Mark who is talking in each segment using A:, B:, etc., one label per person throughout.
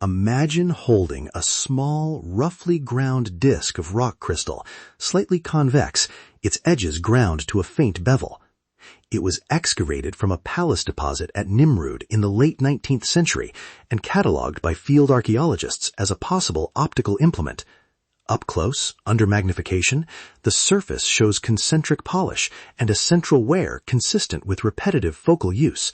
A: Imagine holding a small, roughly ground disk of rock crystal, slightly convex, its edges ground to a faint bevel. It was excavated from a palace deposit at Nimrud in the late 19th century and catalogued by field archaeologists as a possible optical implement. Up close, under magnification, the surface shows concentric polish and a central wear consistent with repetitive focal use.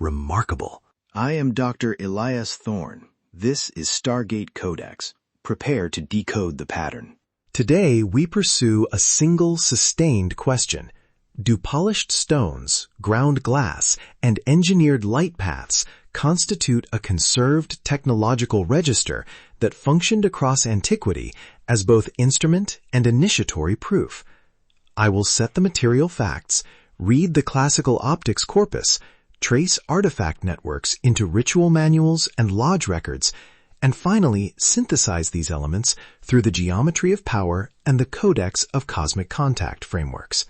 A: Remarkable.
B: I am Dr. Elias Thorn. This is Stargate Codex. Prepare to decode the pattern.
C: Today we pursue a single sustained question. Do polished stones, ground glass, and engineered light paths constitute a conserved technological register that functioned across antiquity as both instrument and initiatory proof? I will set the material facts, read the classical optics corpus, trace artifact networks into ritual manuals and lodge records, and finally synthesize these elements through the geometry of power and the Codex of cosmic contact frameworks.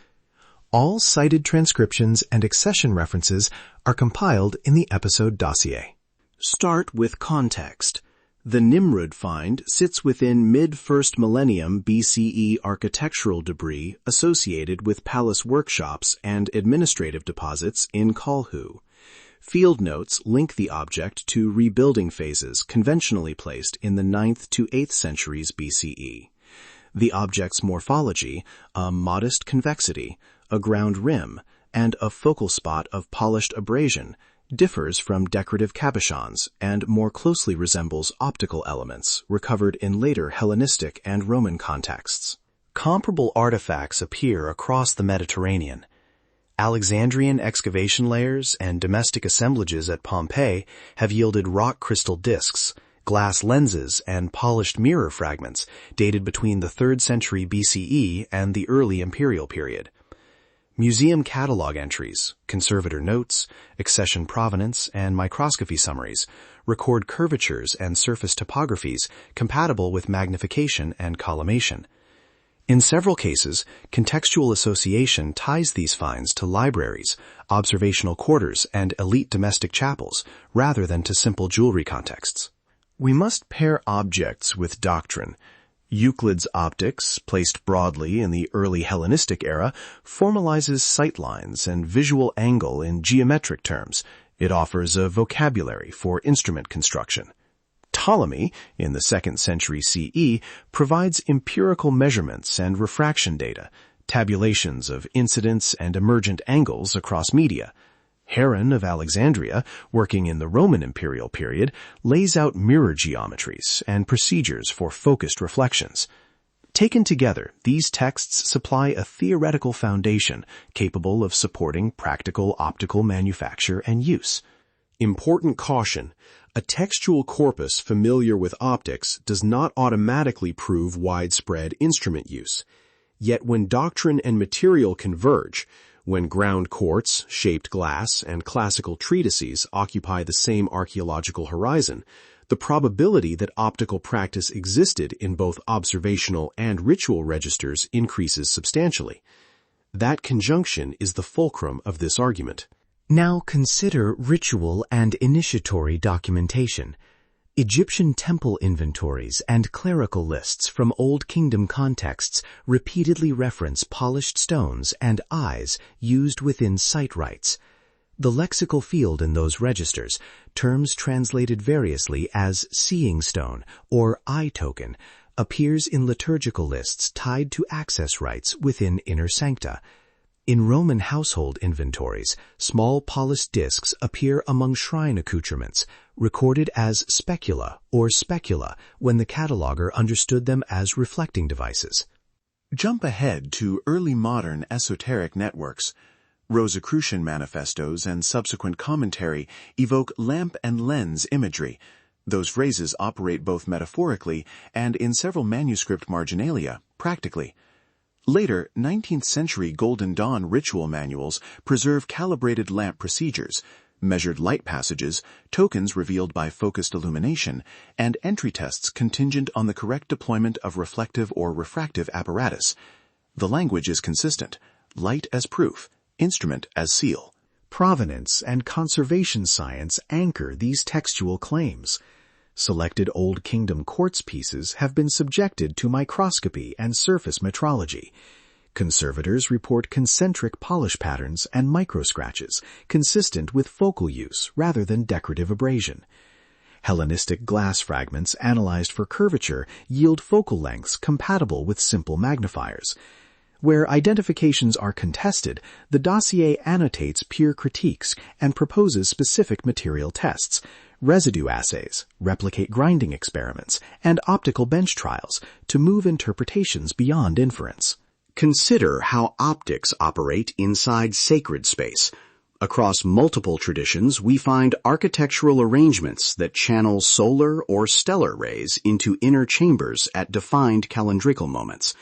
C: All cited transcriptions and accession references are compiled in the episode dossier.
B: Start with context. The Nimrud find sits within mid-first millennium BCE architectural debris associated with palace workshops and administrative deposits in Kalhu. Field notes link the object to rebuilding phases conventionally placed in the 9th to 8th centuries BCE. The object's morphology, a modest convexity, a ground rim, and a focal spot of polished abrasion, differs from decorative cabochons and more closely resembles optical elements recovered in later Hellenistic and Roman contexts. Comparable artifacts appear across the Mediterranean. Alexandrian excavation layers and domestic assemblages at Pompeii have yielded rock crystal discs, glass lenses, and polished mirror fragments dated between the 3rd century BCE and the early imperial period. Museum catalog entries, conservator notes, accession provenance, and microscopy summaries record curvatures and surface topographies compatible with magnification and collimation. In several cases, contextual association ties these finds to libraries, observational quarters, and elite domestic chapels, rather than to simple jewelry contexts. We must pair objects with doctrine. Euclid's optics, placed broadly in the early Hellenistic era, formalizes sightlines and visual angle in geometric terms. It offers a vocabulary for instrument construction. Ptolemy, in the 2nd century CE, provides empirical measurements and refraction data, tabulations of incidence and emergent angles across media. Heron of Alexandria, working in the Roman imperial period, lays out mirror geometries and procedures for focused reflections. Taken together, these texts supply a theoretical foundation capable of supporting practical optical manufacture and use. Important caution: a textual corpus familiar with optics does not automatically prove widespread instrument use. Yet when doctrine and material converge, when ground quartz, shaped glass, and classical treatises occupy the same archaeological horizon, the probability that optical practice existed in both observational and ritual registers increases substantially. That conjunction is the fulcrum of this argument.
C: Now consider ritual and initiatory documentation. Egyptian temple inventories and clerical lists from Old Kingdom contexts repeatedly reference polished stones and eyes used within site rites. The lexical field in those registers, terms translated variously as seeing stone or eye token, appears in liturgical lists tied to access rites within inner sancta. In Roman household inventories, small polished discs appear among shrine accoutrements, recorded as specula or specula when the cataloger understood them as reflecting devices.
D: Jump ahead to early modern esoteric networks. Rosicrucian manifestos and subsequent commentary evoke lamp and lens imagery. Those phrases operate both metaphorically and, in several manuscript marginalia, practically. Later, 19th century Golden Dawn ritual manuals preserve calibrated lamp procedures, measured light passages, tokens revealed by focused illumination, and entry tests contingent on the correct deployment of reflective or refractive apparatus. The language is consistent: light as proof, instrument as seal.
B: Provenance and conservation science anchor these textual claims. Selected Old Kingdom quartz pieces have been subjected to microscopy and surface metrology. Conservators report concentric polish patterns and microscratches, consistent with focal use rather than decorative abrasion. Hellenistic glass fragments analyzed for curvature yield focal lengths compatible with simple magnifiers. Where identifications are contested, the dossier annotates peer critiques and proposes specific material tests, residue assays, replicate grinding experiments, and optical bench trials to move interpretations beyond inference.
A: Consider how optics operate inside sacred space. Across multiple traditions, we find architectural arrangements that channel solar or stellar rays into inner chambers at defined calendrical moments.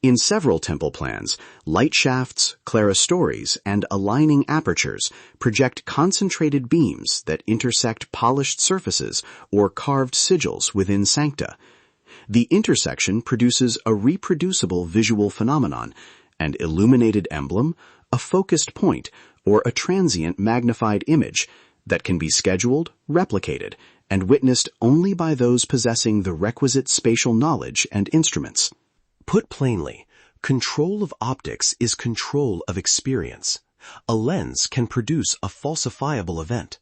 A: In several temple plans, light shafts, clerestories, and aligning apertures project concentrated beams that intersect polished surfaces or carved sigils within sancta. The intersection produces a reproducible visual phenomenon, an illuminated emblem, a focused point, or a transient magnified image that can be scheduled, replicated, and witnessed only by those possessing the requisite spatial knowledge and instruments. Put plainly, control of optics is control of experience. A lens can produce a falsifiable event.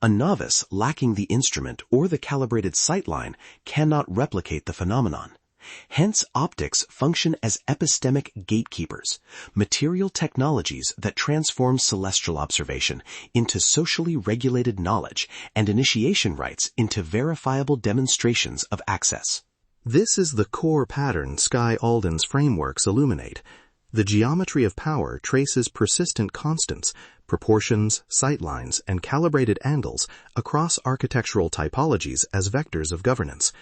A: A novice lacking the instrument or the calibrated sightline cannot replicate the phenomenon. Hence, optics function as epistemic gatekeepers, material technologies that transform celestial observation into socially regulated knowledge and initiation rites into verifiable demonstrations of access. This is the core pattern Skye Alden's frameworks illuminate. The geometry of power traces persistent constants, proportions, sightlines, and calibrated angles across architectural typologies as vectors of governance.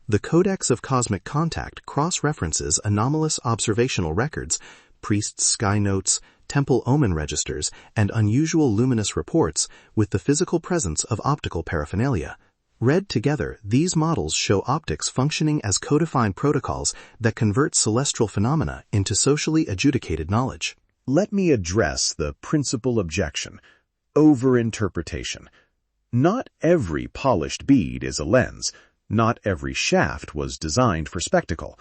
A: The Codex of Cosmic Contact cross-references anomalous observational records, priests' sky notes, temple omen registers, and unusual luminous reports with the physical presence of optical paraphernalia. Read together, these models show optics functioning as codifying protocols that convert celestial phenomena into socially adjudicated knowledge.
D: Let me address the principal objection: overinterpretation. Not every polished bead is a lens. Not every shaft was designed for spectacle.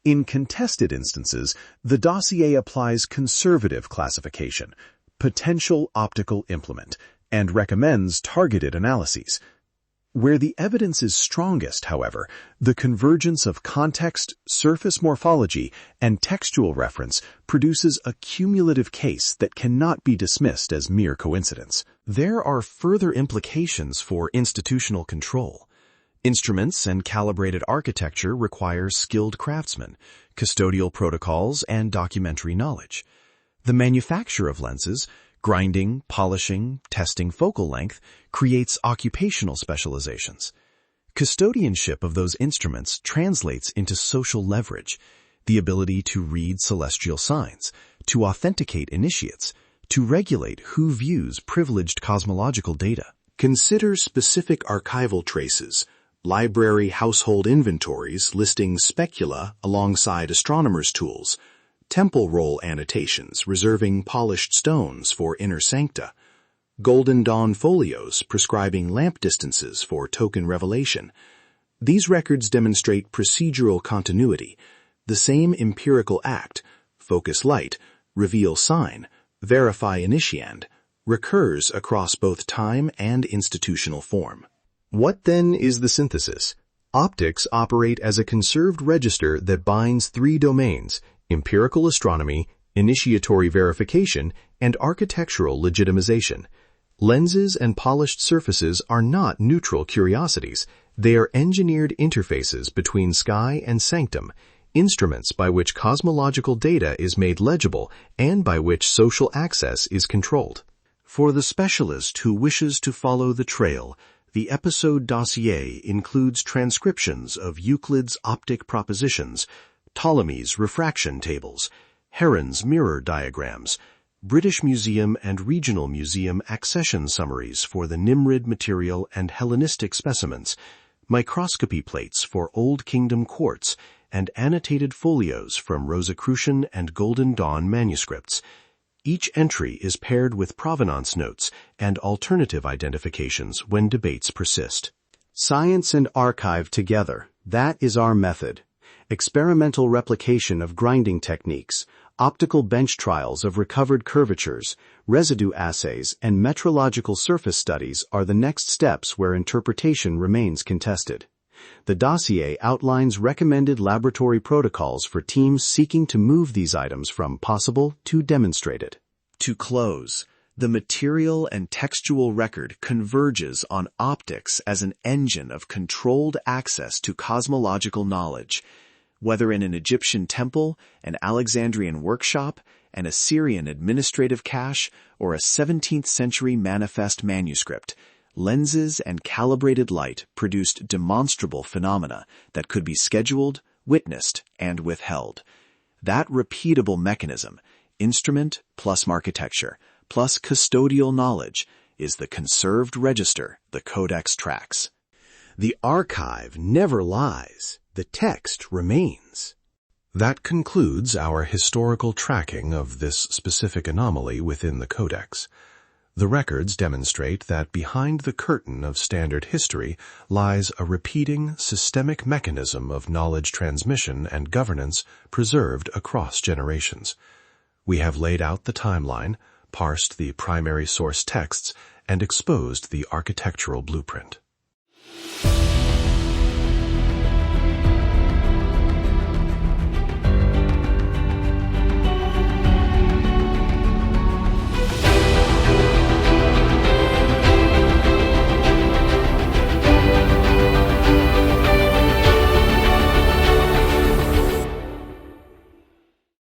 D: In contested instances, the dossier applies conservative classification, potential optical implement, and recommends targeted analyses. Where the evidence is strongest, however, the convergence of context, surface morphology, and textual reference produces a cumulative case that cannot be dismissed as mere coincidence.
A: There are further implications for institutional control. Instruments and calibrated architecture require skilled craftsmen, custodial protocols, and documentary knowledge. The manufacture of lenses, grinding, polishing, testing focal length, creates occupational specializations. Custodianship of those instruments translates into social leverage, the ability to read celestial signs, to authenticate initiates, to regulate who views privileged cosmological data. Consider specific archival traces, library household inventories listing specula alongside astronomers' tools, temple roll annotations reserving polished stones for inner sancta, Golden Dawn folios prescribing lamp distances for token revelation. These records demonstrate procedural continuity, the same empirical act, focus light, reveal sign, verify initiand, recurs across both time and institutional form. What then is the synthesis? Optics operate as a conserved register that binds three domains: empirical astronomy, initiatory verification, and architectural legitimization. Lenses and polished surfaces are not neutral curiosities. They are engineered interfaces between sky and sanctum, instruments by which cosmological data is made legible and by which social access is controlled. For the specialist who wishes to follow the trail, the episode dossier includes transcriptions of Euclid's optic propositions, Ptolemy's refraction tables, Heron's mirror diagrams, British Museum and Regional Museum accession summaries for the Nimrud material and Hellenistic specimens, microscopy plates for Old Kingdom quartz, and annotated folios from Rosicrucian and Golden Dawn manuscripts. Each entry is paired with provenance notes and alternative identifications when debates persist.
B: Science and archive together. That is our method. Experimental replication of grinding techniques, optical bench trials of recovered curvatures, residue assays, and metrological surface studies are the next steps where interpretation remains contested. The dossier outlines recommended laboratory protocols for teams seeking to move these items from possible to demonstrated.
D: To close, the material and textual record converges on optics as an engine of controlled access to cosmological knowledge. Whether in an Egyptian temple, an Alexandrian workshop, an Assyrian administrative cache, or a 17th century manifest manuscript, lenses and calibrated light produced demonstrable phenomena that could be scheduled, witnessed, and withheld. That repeatable mechanism, instrument plus architecture, plus custodial knowledge, is the conserved register the Codex tracks.
B: The archive never lies. The text remains.
E: That concludes our historical tracking of this specific anomaly within the Codex. The records demonstrate that behind the curtain of standard history lies a repeating, systemic mechanism of knowledge transmission and governance preserved across generations. We have laid out the timeline, parsed the primary source texts, and exposed the architectural blueprint.